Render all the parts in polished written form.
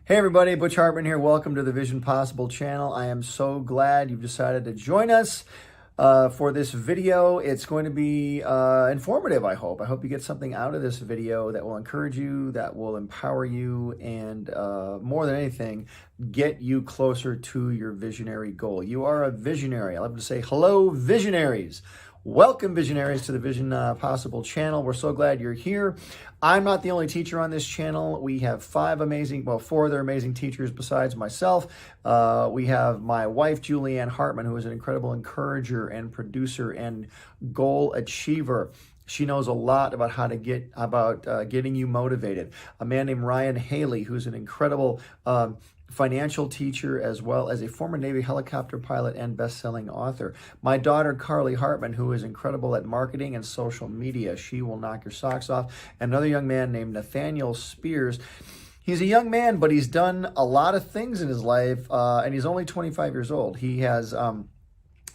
Hey everybody, Butch Hartman here. Welcome to the Vision Possible channel. I am so glad you've decided to join us for this video. It's going to be informative, I hope. I hope you get something out of this video that will encourage you, that will empower you, and more than anything, get you closer to your visionary goal. You are a visionary. I love to say, hello, visionaries. Welcome, visionaries, to the Vision Possible channel. We're so glad you're here. I'm not the only teacher on this channel. We have four other amazing teachers besides myself. We have my wife, Julieann Hartman, who is an incredible encourager and producer and goal achiever. She knows a lot about how to getting you motivated. A man named Ryan Haley, who's an incredible financial teacher, as well as a former Navy helicopter pilot and best-selling author. My daughter, Carly Hartman, who is incredible at marketing and social media. She will knock your socks off. And another young man named Nathaniel Spiers. He's a young man, but he's done a lot of things in his life, and he's only 25 years old. He has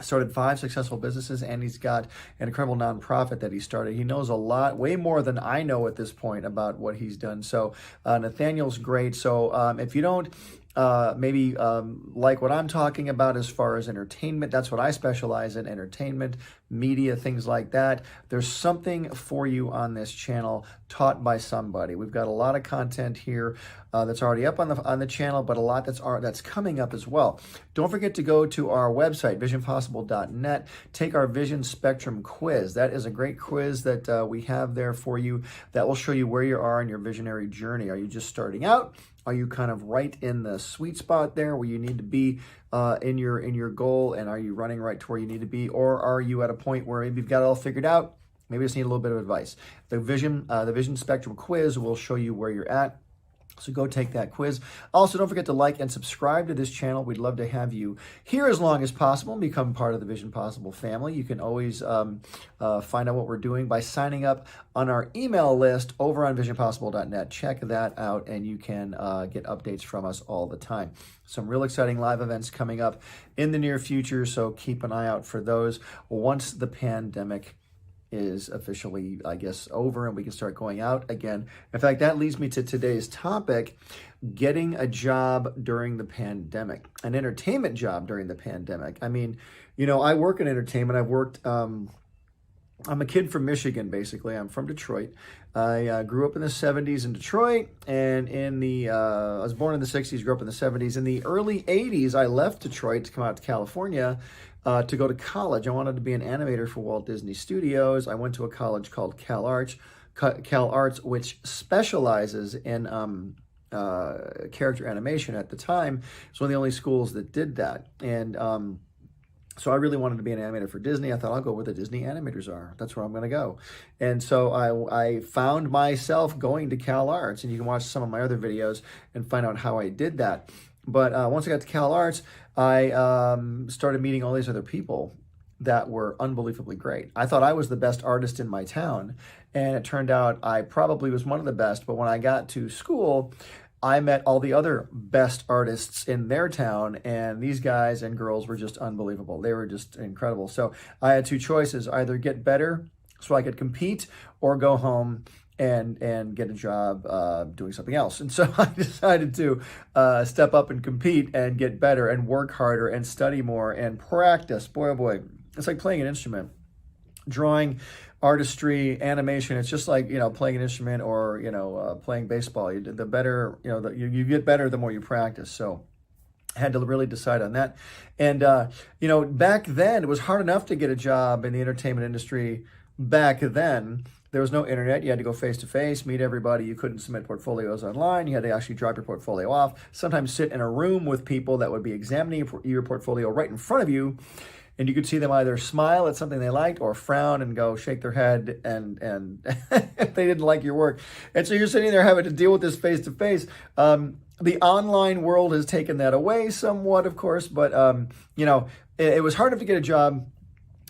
started 5 successful businesses, and he's got an incredible nonprofit that he started. He knows a lot, way more than I know at this point, about what he's done. So Nathaniel's great. So if you don't like what I'm talking about as far as entertainment, that's what I specialize in: entertainment, media, things like that. There's something for you on this channel, taught by somebody. We've got a lot of content here that's already up on the channel, but a lot that's coming up as well. Don't forget to go to our website, visionpossible.net. Take our Vision Spectrum quiz. That is a great quiz that we have there for you that will show you where you are in your visionary journey. Are you just starting out? Are you kind of right in the sweet spot there where you need to be in your goal, and are you running right to where you need to be? Or are you at a point where maybe you've got it all figured out? Maybe you just need a little bit of advice. The Vision Spectrum quiz will show you where you're at. So go take that quiz. Also, don't forget to like and subscribe to this channel. We'd love to have you here as long as possible and become part of the Vision Possible family. You can always find out what we're doing by signing up on our email list over on visionpossible.net. Check that out, and you can get updates from us all the time. Some real exciting live events coming up in the near future, so keep an eye out for those once the pandemic is officially, I guess, over and we can start going out again. In fact, that leads me to today's topic: getting a job during the pandemic, an entertainment job during the pandemic. I mean, you know, I work in entertainment. I've worked, I'm a kid from Michigan, basically. I'm from Detroit. I grew up in the 70s in Detroit, and I was born in the 60s, grew up in the 70s. In the early 80s, I left Detroit to come out to California to go to college. I wanted to be an animator for Walt Disney Studios. I went to a college called Cal Arts, which specializes in character animation at the time. It's one of the only schools that did that. And so I really wanted to be an animator for Disney. I thought, I'll go where the Disney animators are. That's where I'm going to go. And so I found myself going to Cal Arts, and you can watch some of my other videos and find out how I did that. But once I got to Cal Arts, I started meeting all these other people that were unbelievably great. I thought I was the best artist in my town, and it turned out I probably was one of the best. But when I got to school, I met all the other best artists in their town, and these guys and girls were just unbelievable. They were just incredible. So I had 2 choices: either get better so I could compete, or go home and get a job doing something else. And so I decided to step up and compete and get better and work harder and study more and practice. Boy, oh boy, it's like playing an instrument. Drawing, artistry, animation, it's just like, you know, playing an instrument or, you know, playing baseball. The better, you know, you get better the more you practice. So I had to really decide on that. And, you know, back then, it was hard enough to get a job in the entertainment industry. Back then, there was no internet. You had to go face-to-face, meet everybody. You couldn't submit portfolios online. You had to actually drop your portfolio off, sometimes sit in a room with people that would be examining your portfolio right in front of you, and you could see them either smile at something they liked or frown and go shake their head and if they didn't like your work. And so you're sitting there having to deal with this face-to-face. The online world has taken that away somewhat, of course, but you know, it was hard enough to get a job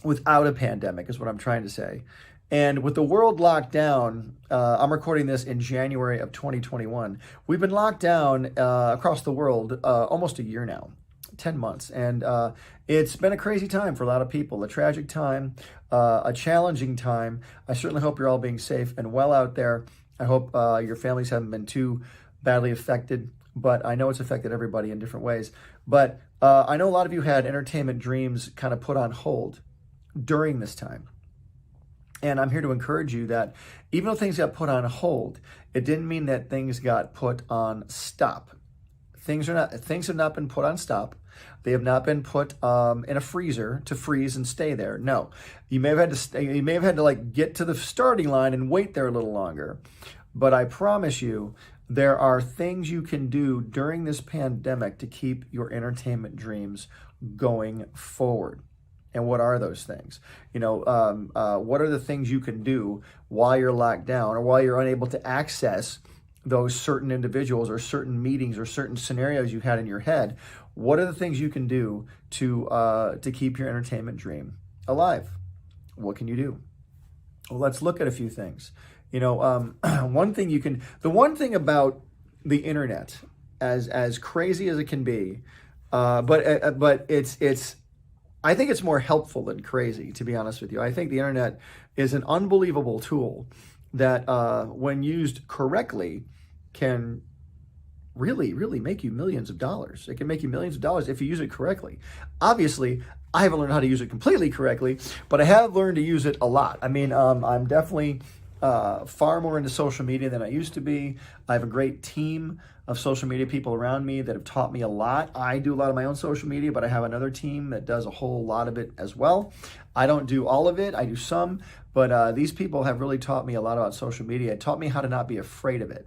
without a pandemic, is what I'm trying to say. And with the world locked down, I'm recording this in January of 2021. We've been locked down across the world almost a year now, 10 months. And it's been a crazy time for a lot of people, a tragic time, a challenging time. I certainly hope you're all being safe and well out there. I hope your families haven't been too badly affected. but I know it's affected everybody in different ways. But I know a lot of you had entertainment dreams kind of put on hold during this time. And I'm here to encourage you that even though things got put on hold, it didn't mean that things got put on stop. Things have not been put on stop. They have not been put in a freezer to freeze and stay there. No, you may have had to you may have had to like get to the starting line and wait there a little longer. But I promise you, there are things you can do during this pandemic to keep your entertainment dreams going forward. And what are those things? What are the things you can do while you're locked down or while you're unable to access those certain individuals or certain meetings or certain scenarios you had in your head? What are the things you can do to keep your entertainment dream alive? What can you do? Well, let's look at a few things. One thing about the internet, as crazy as it can be, but it's I think it's more helpful than crazy, to be honest with you. I think the internet is an unbelievable tool that, when used correctly, can really, really make you millions of dollars. It can make you millions of dollars if you use it correctly. Obviously, I haven't learned how to use it completely correctly, but I have learned to use it a lot. I mean, I'm definitely far more into social media than I used to be. I have a great team of social media people around me that have taught me a lot. I do a lot of my own social media, but I have another team that does a whole lot of it as well. I don't do all of it. I do some, but these people have really taught me a lot about social media. It taught me how to not be afraid of it.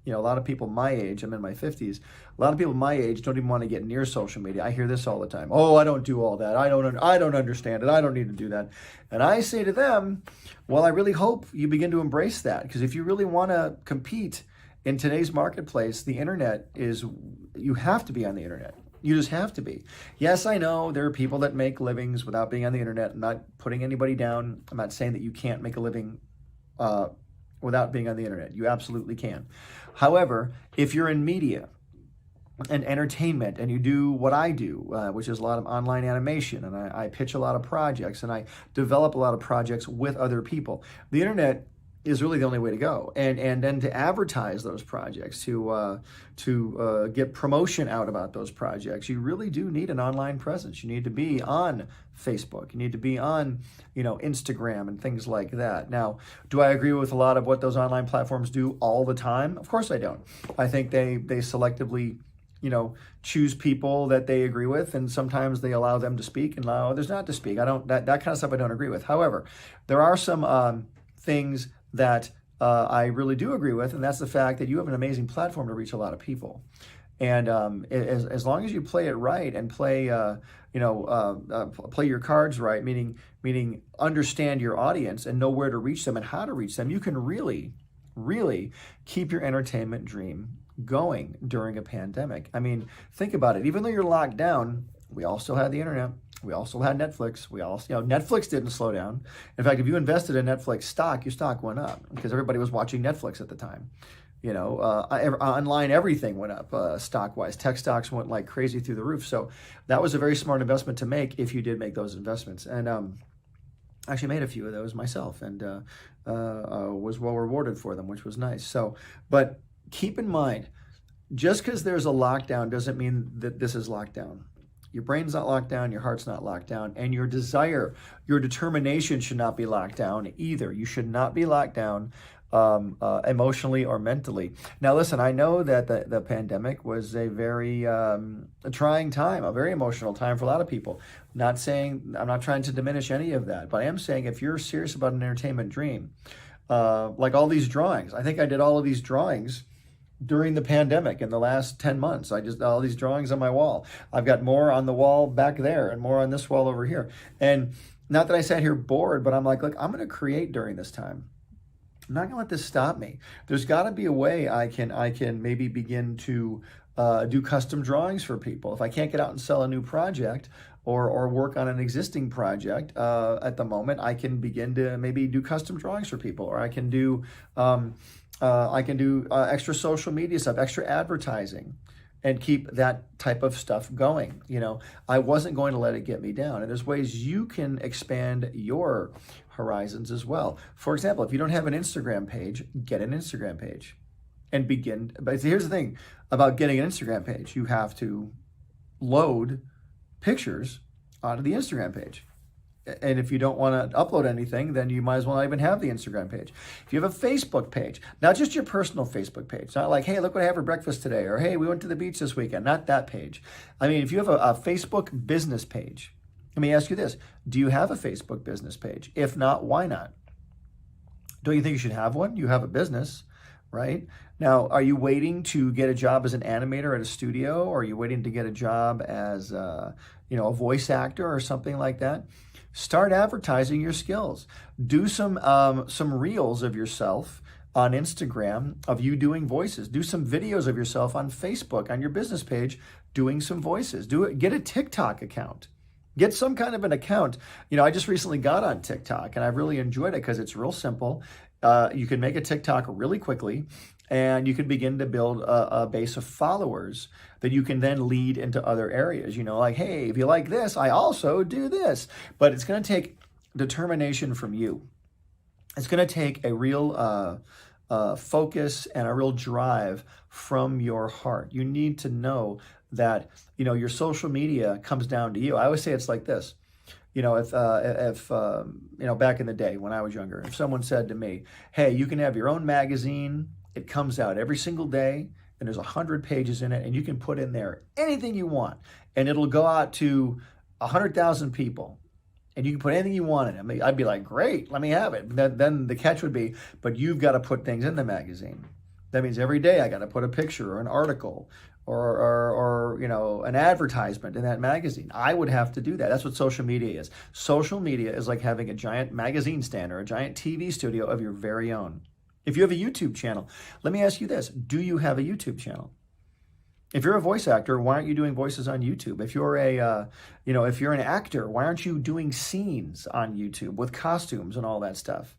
A lot of people my age, I'm in my 50s, a lot of people my age don't even want to get near social media. I hear this all the time. Oh, I don't do all that. I don't understand it. I don't need to do that. And I say to them, well, I really hope you begin to embrace that, because if you really want to compete in today's marketplace, the internet you have to be on the internet. You just have to be. Yes, I know there are people that make livings without being on the internet. I'm not putting anybody down. I'm not saying that you can't make a living without being on the internet. You absolutely can. However, if you're in media and entertainment and you do what I do, which is a lot of online animation, and I pitch a lot of projects and I develop a lot of projects with other people, the internet is really the only way to go. And then to advertise those projects, to get promotion out about those projects, you really do need an online presence. You need to be on Facebook. You need to be on, Instagram and things like that. Now, do I agree with a lot of what those online platforms do all the time? Of course I don't. I think they selectively, choose people that they agree with, and sometimes they allow them to speak and allow others not to speak. That kind of stuff I don't agree with. However, there are some things that I really do agree with, and that's the fact that you have an amazing platform to reach a lot of people. And as long as you play it right and play your cards right, meaning understand your audience and know where to reach them and how to reach them, you can really, really keep your entertainment dream going during a pandemic. I mean, think about it. Even though you're locked down, we all still had the internet. We also had Netflix. Netflix didn't slow down. In fact, if you invested in Netflix stock, your stock went up because everybody was watching Netflix at the time. Online everything went up stock-wise. Tech stocks went like crazy through the roof. So that was a very smart investment to make if you did make those investments. And I actually made a few of those myself and was well rewarded for them, which was nice. So, but keep in mind, just because there's a lockdown doesn't mean that this is locked down. Your brain's not locked down, your heart's not locked down, and your desire, your determination should not be locked down either. You should not be locked down emotionally or mentally. Now, listen, I know that the pandemic was a very trying time, a very emotional time for a lot of people. I'm not trying to diminish any of that, but I am saying if you're serious about an entertainment dream, like all these drawings, I think I did all of these drawings during the pandemic in the last 10 months. All these drawings on my wall. I've got more on the wall back there and more on this wall over here. And not that I sat here bored, but I'm like, look, I'm going to create during this time. I'm not going to let this stop me. There's got to be a way I can maybe begin to do custom drawings for people. If I can't get out and sell a new project or work on an existing project at the moment, I can begin to maybe do custom drawings for people, or I can do extra social media stuff, extra advertising, and keep that type of stuff going. I wasn't going to let it get me down. And there's ways you can expand your horizons as well. For example, if you don't have an Instagram page, get an Instagram page. and begin. But here's the thing about getting an Instagram page. You have to load pictures onto the Instagram page. And if you don't want to upload anything, then you might as well not even have the Instagram page. If you have a Facebook page, not just your personal Facebook page, not like, hey, look what I had for breakfast today, or hey, we went to the beach this weekend, not that page. I mean, if you have a Facebook business page, let me ask you this. Do you have a Facebook business page? If not, why not? Don't you think you should have one? You have a business, right? Now, are you waiting to get a job as an animator at a studio, or are you waiting to get a job as a voice actor or something like that? Start advertising your skills. Do some reels of yourself on Instagram of you doing voices. Do some videos of yourself on Facebook on your business page doing some voices. Get a TikTok account. Get some kind of an account. I just recently got on TikTok and I've really enjoyed it because it's real simple. You can make a TikTok really quickly, and you can begin to build a base of followers that you can then lead into other areas. Like, hey, if you like this, I also do this. But it's going to take determination from you. It's going to take a real focus and a real drive from your heart. You need to know that, your social media comes down to you. I always say it's like this. If back in the day when I was younger, if someone said to me, hey, you can have your own magazine, it comes out every single day, and there's 100 pages in it, and you can put in there anything you want, and it'll go out to 100,000 people, and you can put anything you want in it. I'd be like, great, let me have it. Then the catch would be, but you've got to put things in the magazine. That means every day I got to put a picture or an article or an advertisement in that magazine. I would have to do that. That's what social media is. Social media is like having a giant magazine stand or a giant TV studio of your very own. If you have a YouTube channel, let me ask you this. Do you have a YouTube channel? If you're a voice actor, why aren't you doing voices on YouTube? If you're if you're an actor, why aren't you doing scenes on YouTube with costumes and all that stuff?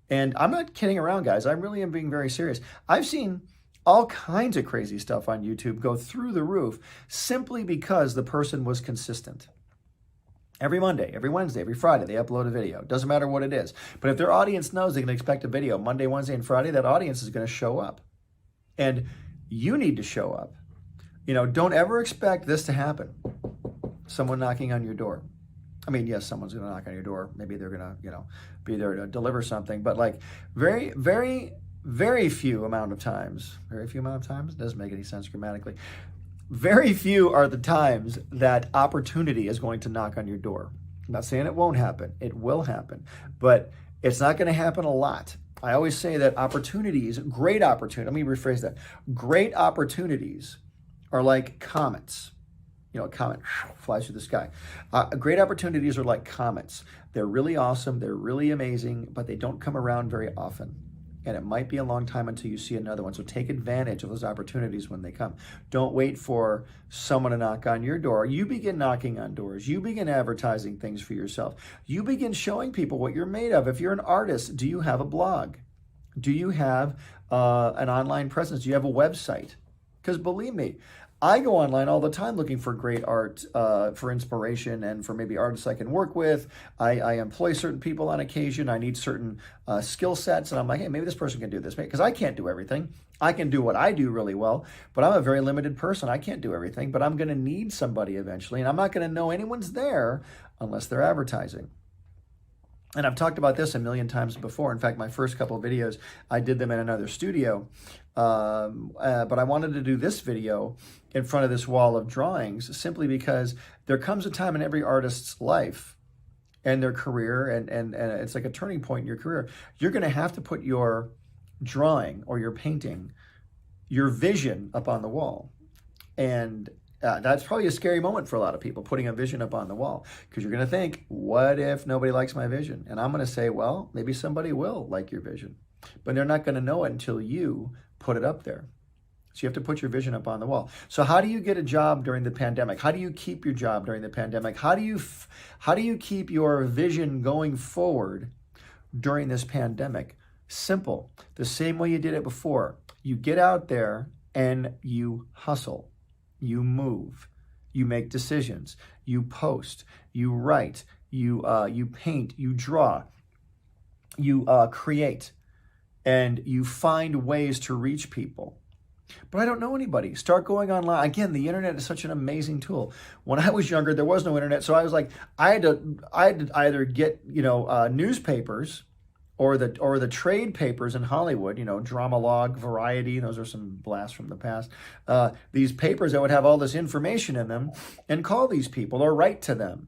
And I'm not kidding around, guys. I really am being very serious. I've seen all kinds of crazy stuff on YouTube go through the roof simply because the person was consistent. Every Monday, every Wednesday, every Friday, they upload a video. Doesn't matter what it is. But if their audience knows they can expect a video Monday, Wednesday, and Friday, that audience is going to show up. And you need to show up. Don't ever expect this to happen. Someone knocking on your door. I mean, yes, someone's going to knock on your door. Maybe they're going to, be there to deliver something. But like very, very, very few amount of times, it doesn't make any sense grammatically. Very few are the times that opportunity is going to knock on your door. I'm not saying it won't happen. It will happen. But it's not going to happen a lot. I always say that great opportunities, let me rephrase that. Great opportunities are like comets. A comet flies through the sky. Great opportunities are like comets. They're really awesome. They're really amazing, but they don't come around very often. And it might be a long time until you see another one. So take advantage of those opportunities when they come. Don't wait for someone to knock on your door. You begin knocking on doors. You begin advertising things for yourself. You begin showing people what you're made of. If you're an artist, do you have a blog? Do you have an online presence? Do you have a website? Because believe me, I go online all the time looking for great art, for inspiration, and for maybe artists I can work with. I employ certain people on occasion. I need certain skill sets, and I'm like, hey, maybe this person can do this. Because I can't do everything. I can do what I do really well, but I'm a very limited person. I can't do everything, but I'm going to need somebody eventually, and I'm not going to know anyone's there unless they're advertising. And I've talked about this a million times before. In fact, my first couple of videos, I did them in another studio. But I wanted to do this video in front of this wall of drawings simply because there comes a time in every artist's life and their career, and it's like a turning point in your career. You're going to have to put your drawing or your painting, your vision up on the wall. And that's probably a scary moment for a lot of people, putting a vision up on the wall, because you're going to think, what if nobody likes my vision? And I'm going to say, well, maybe somebody will like your vision, but they're not going to know it until you put it up there. So you have to put your vision up on the wall. So how do you get a job during the pandemic? How do you keep your job during the pandemic? How do you keep your vision going forward during this pandemic? Simple. The same way you did it before. You get out there and you hustle. You move, you make decisions, you post, you write, you paint, you draw, you create. and you find ways to reach people. But I don't know anybody. Start going online. Again, the internet is such an amazing tool. When I was younger, there was no internet, so I was like, I had to either get newspapers or the trade papers in Hollywood, Dramalog, Variety. Those are some blasts from the past. These papers that would have all this information in them, and call these people or write to them.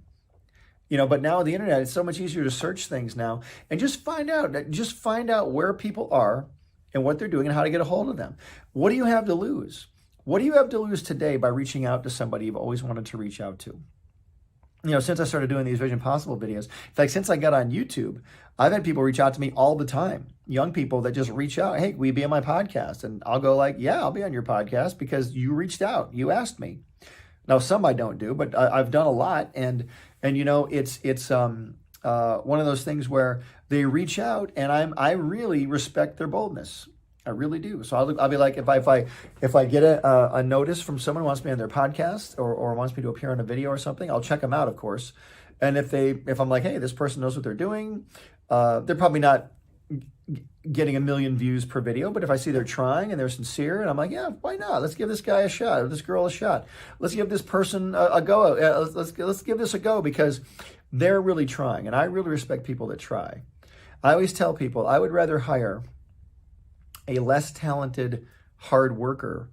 But now the internet, it's so much easier to search things now and just find out where people are and what they're doing and how to get a hold of them. What do you have to lose? What do you have to lose today by reaching out to somebody you've always wanted to reach out to? Since I started doing these Vision Possible videos, in fact, since I got on YouTube, I've had people reach out to me all the time. Young people that just reach out, hey, will you be on my podcast? And I'll go like, yeah, I'll be on your podcast because you reached out, you asked me. Now, some I don't do, but I've done a lot. And it's one of those things where they reach out, and I really respect their boldness. I really do. So I'll be like, if I get a notice from someone who wants me on their podcast or wants me to appear on a video or something, I'll check them out, of course. And if I'm like, hey, this person knows what they're doing, they're probably not getting 1 million views per video, but if I see they're trying and they're sincere, and I'm like, yeah, why not? Let's give this guy a shot, or this girl a shot. Let's give this person a go. Let's give this a go because they're really trying, and I really respect people that try. I always tell people I would rather hire a less talented hard worker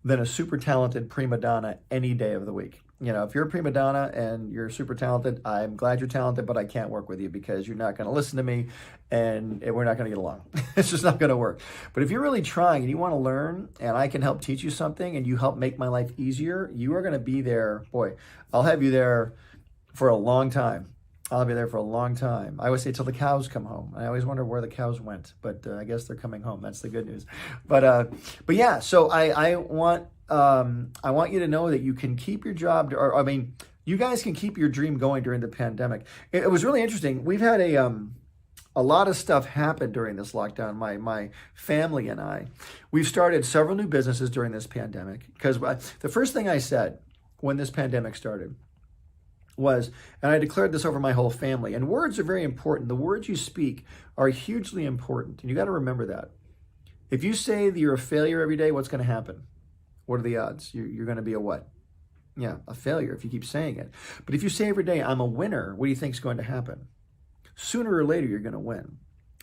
than a super talented prima donna any day of the week. If you're a prima donna and you're super talented, I'm glad you're talented, but I can't work with you because you're not going to listen to me and we're not going to get along. It's just not going to work. But if you're really trying and you want to learn and I can help teach you something and you help make my life easier, you are going to be there. Boy, I'll have you there for a long time. I'll be there for a long time. I always say till the cows come home. I always wonder where the cows went, but I guess they're coming home. That's the good news. But yeah, so I want you to know that you can keep your job, you guys can keep your dream going during the pandemic. It was really interesting. We've had a lot of stuff happen during this lockdown. My family and I, we've started several new businesses during this pandemic because the first thing I said when this pandemic started was, and I declared this over my whole family, and words are very important. The words you speak are hugely important, and you got to remember that. If you say that you're a failure every day, what's going to happen? What are the odds? You're going to be a what? Yeah, a failure if you keep saying it. But if you say every day, I'm a winner, what do you think is going to happen? Sooner or later, you're going to win.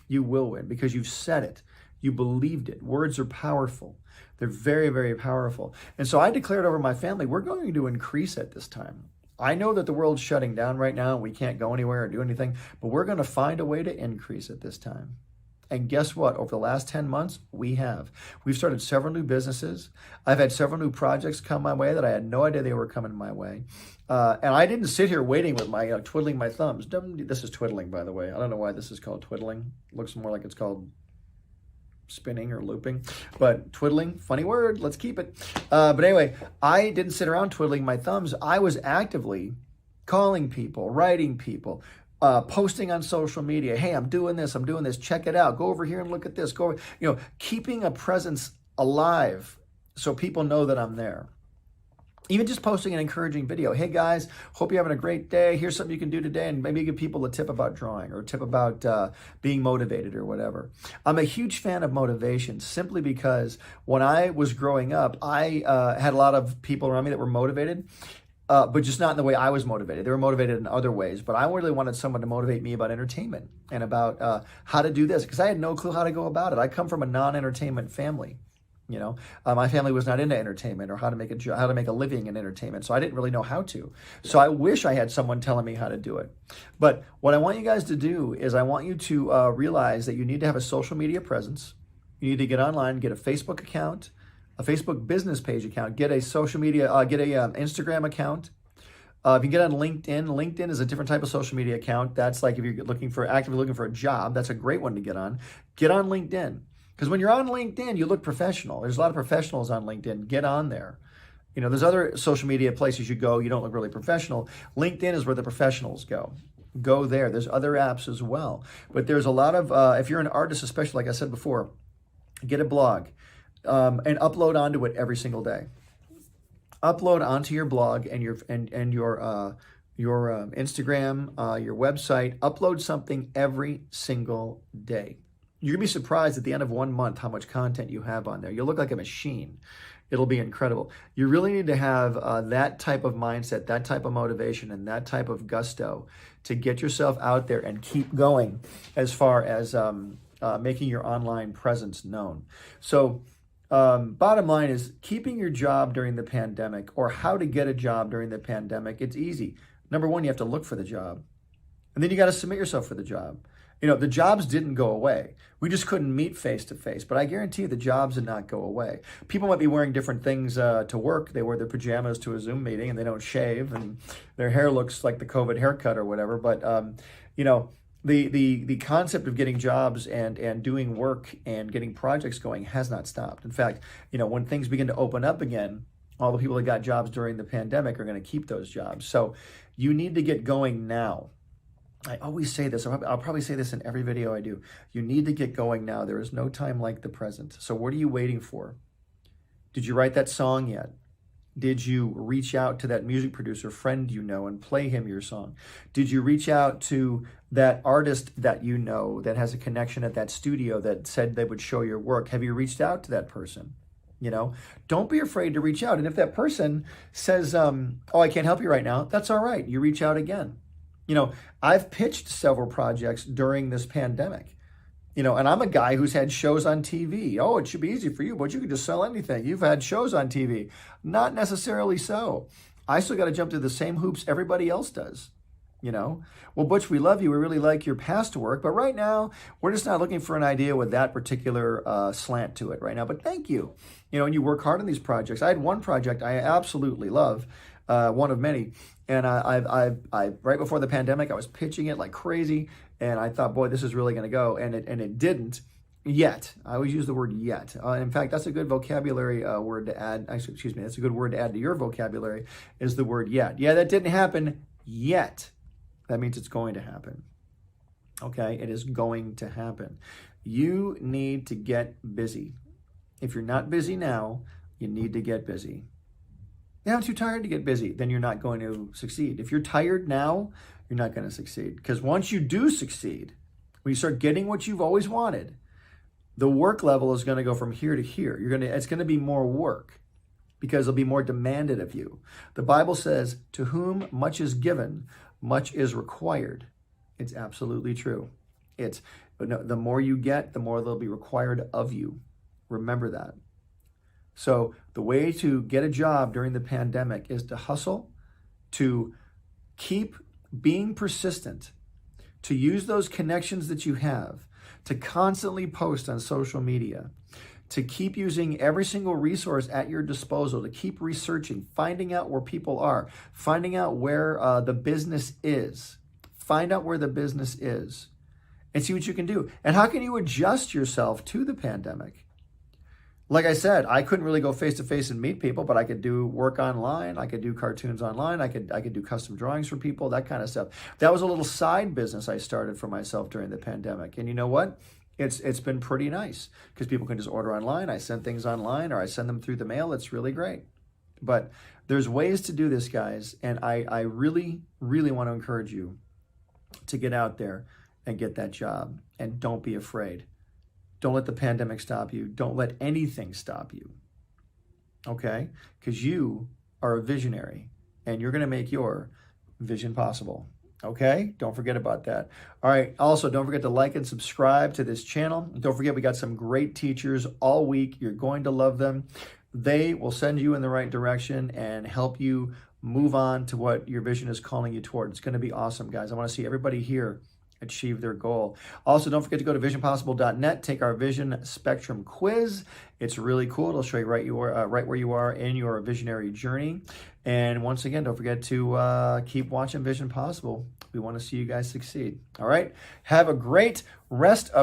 You will win because you've said it. You believed it. Words are powerful. They're very, very powerful. And so I declared over my family, we're going to increase at this time. I know that the world's shutting down right now and we can't go anywhere or do anything, but we're going to find a way to increase at this time. And guess what? Over the last 10 months, we've started several new businesses. I've had several new projects come my way that I had no idea they were coming my way. And I didn't sit here waiting with my twiddling my thumbs. This is twiddling, by the way. I don't know why this is called twiddling. It looks more like it's called spinning or looping, but twiddling, funny word, let's keep it. But anyway, I didn't sit around twiddling my thumbs. I was actively calling people, writing people, posting on social media. Hey, I'm doing this, check it out. Go over here and look at this. Keeping a presence alive so people know that I'm there. Even just posting an encouraging video. Hey guys, hope you're having a great day. Here's something you can do today, and maybe give people a tip about drawing or a tip about being motivated or whatever. I'm a huge fan of motivation simply because when I was growing up, I had a lot of people around me that were motivated, but just not in the way I was motivated. They were motivated in other ways, but I really wanted someone to motivate me about entertainment and about how to do this because I had no clue how to go about it. I come from a non-entertainment family. My family was not into entertainment or how to make a living in entertainment, so I didn't really know how to. So I wish I had someone telling me how to do it. But what I want you guys to do is I want you to realize that you need to have a social media presence. You need to get online, get a Facebook account, a Facebook business page account, get a social media, get a Instagram account. If you get on LinkedIn, LinkedIn is a different type of social media account. That's like if you're actively looking for a job, that's a great one to get on. Get on LinkedIn. Because when you're on LinkedIn, you look professional. There's a lot of professionals on LinkedIn. Get on there. There's other social media places you go, you don't look really professional. LinkedIn is where the professionals go. Go there. There's other apps as well. But there's a lot of, if you're an artist, especially like I said before, get a blog and upload onto it every single day. Upload onto your blog and your Instagram, your website. Upload something every single day. You're going to be surprised at the end of 1 month how much content you have on there. You'll look like a machine. It'll be incredible. You really need to have that type of mindset, that type of motivation, and that type of gusto to get yourself out there and keep going as far as making your online presence known. So bottom line is keeping your job during the pandemic, or how to get a job during the pandemic. It's easy. Number one, you have to look for the job. And then you got to submit yourself for the job. You know, the jobs didn't go away. We just couldn't meet face to face. But I guarantee you the jobs did not go away. People might be wearing different things to work. They wear their pajamas to a Zoom meeting and they don't shave and their hair looks like the COVID haircut or whatever. But, you know, the concept of getting jobs and doing work and getting projects going has not stopped. In fact, you know, when things begin to open up again, all the people that got jobs during the pandemic are going to keep those jobs. So you need to get going now. I always say this. I'll probably say this in every video I do. You need to get going now. There is no time like the present. So what are you waiting for? Did you write that song yet? Did you reach out to that music producer friend you know and play him your song? Did you reach out to that artist that you know that has a connection at that studio that said they would show your work? Have you reached out to that person? You know, don't be afraid to reach out. And if that person says, oh, I can't help you right now, that's all right. You reach out again. You know, I've pitched several projects during this pandemic, you know, and I'm a guy who's had shows on TV. Oh, it should be easy for you, but you can just sell anything. You've had shows on TV. Not necessarily so. I still got to jump through the same hoops everybody else does, you know. Well, Butch, we love you. We really like your past work, but right now we're just not looking for an idea with that particular slant to it right now. But thank you. You know, and you work hard on these projects. I had one project I absolutely love. One of many, and I right before the pandemic, I was pitching it like crazy, and I thought, boy, this is really going to go, and it didn't yet. I always use the word yet. In fact, that's a good vocabulary word to add. Excuse me, that's a good word to add to your vocabulary. Is the word yet? Yeah, that didn't happen yet. That means it's going to happen. Okay, it is going to happen. You need to get busy. If you're not busy now, you need to get busy. Yeah, I'm too tired to get busy. Then you're not going to succeed. If you're tired now, you're not going to succeed. Because once you do succeed, when you start getting what you've always wanted, the work level is going to go from here to here. It's going to be more work because it'll be more demanded of you. The Bible says, to whom much is given, much is required. It's absolutely true. The more you get, the more there'll be required of you. Remember that. So the way to get a job during the pandemic is to hustle, to keep being persistent, to use those connections that you have, to constantly post on social media, to keep using every single resource at your disposal, to keep researching, finding out where people are, finding out where the business is. Find out where the business is and see what you can do. And how can you adjust yourself to the pandemic? Like I said, I couldn't really go face to face and meet people, but I could do work online. I could do cartoons online. I could do custom drawings for people, that kind of stuff. That was a little side business I started for myself during the pandemic. And you know what? It's been pretty nice because people can just order online. I send things online or I send them through the mail. It's really great. But there's ways to do this, guys. And I really, really want to encourage you to get out there and get that job. And don't be afraid. Don't let the pandemic stop you. Don't let anything stop you, okay? Because you are a visionary, and you're going to make your vision possible, okay? Don't forget about that. All right, also, don't forget to like and subscribe to this channel. Don't forget, we got some great teachers all week. You're going to love them. They will send you in the right direction and help you move on to what your vision is calling you toward. It's going to be awesome, guys. I want to see everybody here achieve their goal. Also, don't forget to go to visionpossible.net, take our Vision Spectrum quiz. It's really cool. It'll show you right where you are in your visionary journey. And once again, don't forget to keep watching Vision Possible. We want to see you guys succeed. All right? Have a great rest of